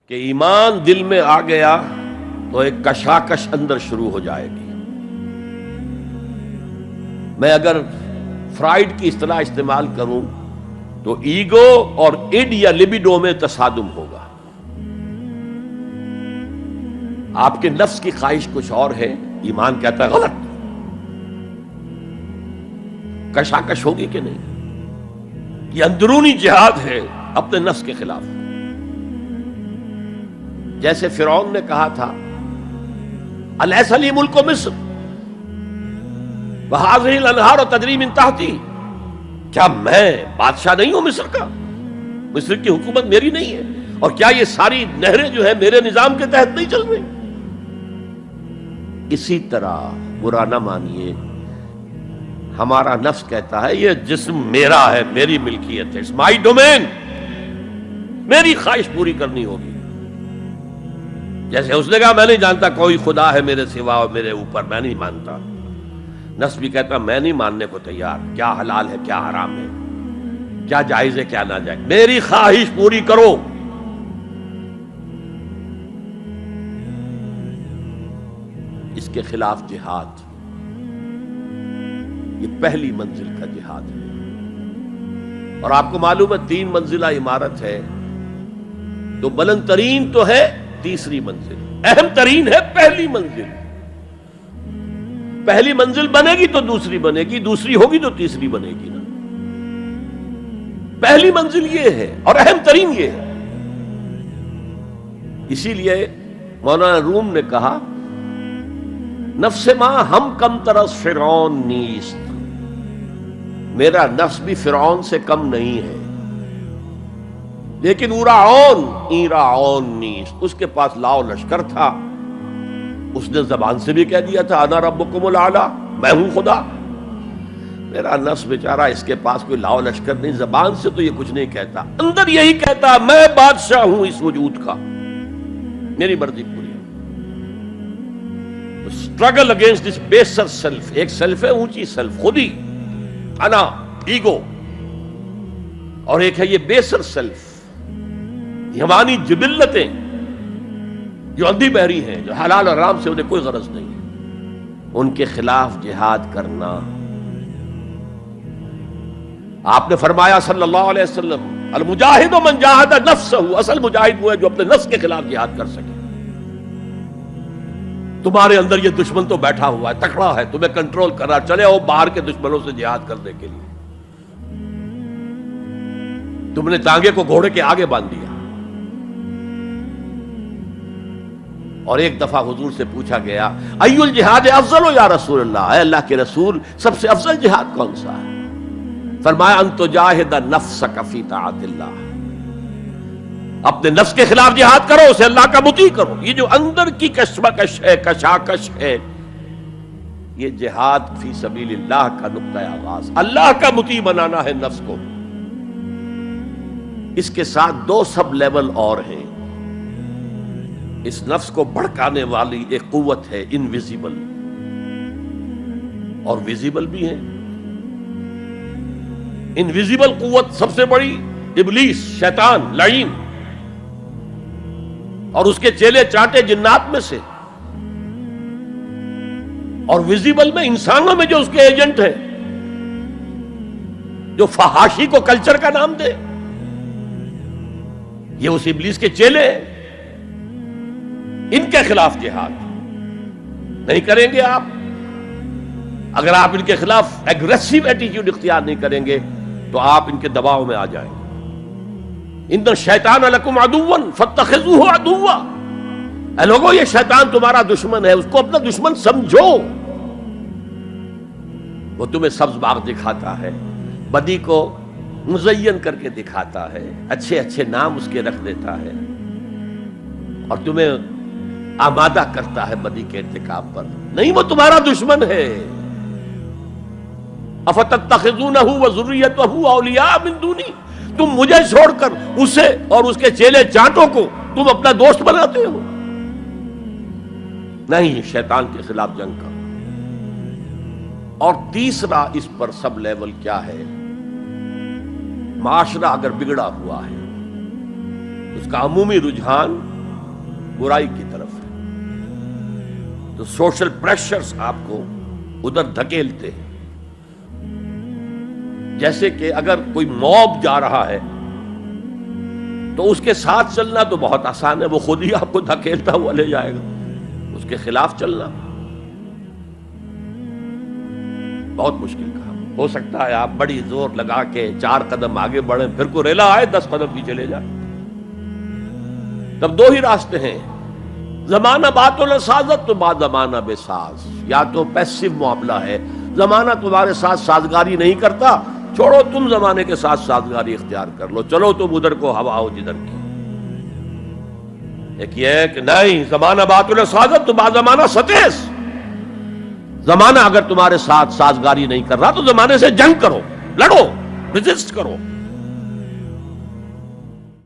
کہ ایمان دل میں آ گیا تو ایک کشاکش اندر شروع ہو جائے گی. میں اگر فرائڈ کی اصطلاح استعمال کروں تو ایگو اور اڈ یا لبیڈو میں تصادم ہوگا. آپ کے نفس کی خواہش کچھ اور ہے، ایمان کہتا ہے غلط. کشاکش ہوگی کہ نہیں؟ یہ اندرونی جہاد ہے اپنے نفس کے خلاف. جیسے فرعون نے کہا تھا الیس لی ملک مصر وہذہ الانہار تجری من تحتی، کیا میں بادشاہ نہیں ہوں مصر کا؟ مصر کی حکومت میری نہیں ہے؟ اور کیا یہ ساری نہریں جو ہے میرے نظام کے تحت نہیں چل رہی؟ اسی طرح برا نہ مانیے، ہمارا نفس کہتا ہے یہ جسم میرا ہے، میری ملکیت ہے، اٹس مائی ڈومین، میری خواہش پوری کرنی ہوگی. جیسے اس نے کہا میں نہیں جانتا کوئی خدا ہے میرے سوا اور میرے اوپر، میں نہیں مانتا. نفس بھی کہتا میں نہیں ماننے کو تیار، کیا حلال ہے کیا حرام ہے، کیا جائز ہے کیا ناجائز، میری خواہش پوری کرو. اس کے خلاف جہاد، یہ پہلی منزل کا جہاد ہے. اور آپ کو معلوم ہے 3 منزلہ عمارت ہے، تو بلند ترین تو ہے تیسری منزل، اہم ترین ہے پہلی منزل. پہلی منزل بنے گی تو دوسری بنے گی، دوسری ہوگی تو تیسری بنے گی نا. پہلی منزل یہ ہے اور اہم ترین یہ ہے. اسی لیے مولانا روم نے کہا نفس ماں ہم کم ترس فرعون نیست، میرا نفس بھی فرعون سے کم نہیں ہے، لیکن ایراعون نیست، اس کے پاس لاؤ لشکر تھا. اس نے زبان سے بھی کہہ دیا تھا انا ربکم الاعلی، میں ہوں خدا. میرا نفس بیچارہ اس کے پاس کوئی لاؤ لشکر نہیں، زبان سے تو یہ کچھ نہیں کہتا، اندر یہی کہتا میں بادشاہ ہوں اس وجود کا، میری مرضی پوری ہے. اسٹرگل اگینسٹ دس بیسر سیلف، ایک سیلف ہے اونچی سیلف، خودی، انا، ایگو، اور ایک ہے یہ بیسر سیلف، حیوانی جبلتیں جو اندھی بہری ہیں، جو حلال اور حرام سے انہیں کوئی غرض نہیں ہے، ان کے خلاف جہاد کرنا. آپ نے فرمایا صلی اللہ علیہ وسلم المجاہد من جاہد نفسہ، اصل مجاہد وہ ہے جو اپنے نفس کے خلاف جہاد کر سکے. تمہارے اندر یہ دشمن تو بیٹھا ہوا ہے، تکڑا ہے، تمہیں کنٹرول کر رہا، چلے آؤ باہر کے دشمنوں سے جہاد کرنے کے لیے. تم نے ٹانگے کو گھوڑے کے آگے باندھ دیا. اور ایک دفعہ حضور سے پوچھا گیا ای الجہاد افضل یا رسول اللہ، اے اللہ کے رسول سب سے افضل جہاد کون سا ہے؟ فرمایا ان تجاہد نفسک فی طاعت اللہ، اپنے نفس کے خلاف جہاد کرو، اسے اللہ کا مطیع کرو. یہ جو اندر کی کشمکش ہے، کشاکش ہے، یہ جہاد فی سبیل اللہ کا نقطہ آغاز، اللہ کا مطیع بنانا ہے نفس کو. اس کے ساتھ 2 سب لیول اور ہیں. اس نفس کو بھڑکانے والی ایک قوت ہے انویزیبل، اور ویزیبل بھی ہے. انویزیبل قوت سب سے بڑی ابلیس، شیطان لعین، اور اس کے چیلے چانٹے جنات میں سے. اور ویزیبل میں انسانوں میں جو اس کے ایجنٹ ہیں، جو فحاشی کو کلچر کا نام دے، یہ اس ابلیس کے چیلے ہیں. ان کے خلاف جہاد نہیں کریں گے آپ. اگر آپ ان کے خلاف ایگریسو ایٹیٹیوڈ اختیار نہیں کریں گے تو آپ ان کے دباؤ میں آ جائیں گے. ان الشیطان لکم عدوا فاتخذوہ عدوا، اے لوگو یہ شیطان تمہارا دشمن ہے، اس کو اپنا دشمن سمجھو. وہ تمہیں سبز باغ دکھاتا ہے، بدی کو مزین کر کے دکھاتا ہے، اچھے اچھے نام اس کے رکھ دیتا ہے، اور تمہیں آمادہ کرتا ہے بدی کے ارتکاب پر. نہیں، وہ تمہارا دشمن ہے. افتتخذونہ وذریتہ اولیاء من دونی، تم مجھے چھوڑ کر اسے اور اس کے چیلے چانٹوں کو تم اپنا دوست بناتے ہو. نہیں، شیطان کے خلاف جنگ کرو. اور تیسرا اس پر سب لیول کیا ہے؟ معاشرہ اگر بگڑا ہوا ہے، اس کا عمومی رجحان برائی کی طرف ہے، تو سوشل پریشرز آپ کو ادھر دھکیلتے ہیں۔ جیسے کہ اگر کوئی موب جا رہا ہے تو اس کے ساتھ چلنا تو بہت آسان ہے، وہ خود ہی آپ کو دھکیلتا ہوا لے جائے گا۔ اس کے خلاف چلنا بہت مشکل کام۔ ہو سکتا ہے آپ بڑی زور لگا کے 4 قدم آگے بڑھیں، پھر کوئی ریلا آئے 10 قدم پیچھے لے جائے۔ تب 2 ہی راستے ہیں، زمانہ بات و سازت تو بعد زمانہ بے ساز۔ یا تو پیسو معاملہ ہے، زمانہ تمہارے ساتھ سازگاری نہیں کرتا، چھوڑو تم زمانے کے ساتھ سازگاری اختیار کر لو، چلو تم ادھر کو ہوا ہو جدھر کی۔ ایک یہ ہے کہ نہیں، زمانہ بات و سازت تو بعد زمانہ ستیس۔ زمانہ اگر تمہارے ساتھ سازگاری نہیں کر رہا تو زمانے سے جنگ کرو، لڑو، ریزسٹ کرو۔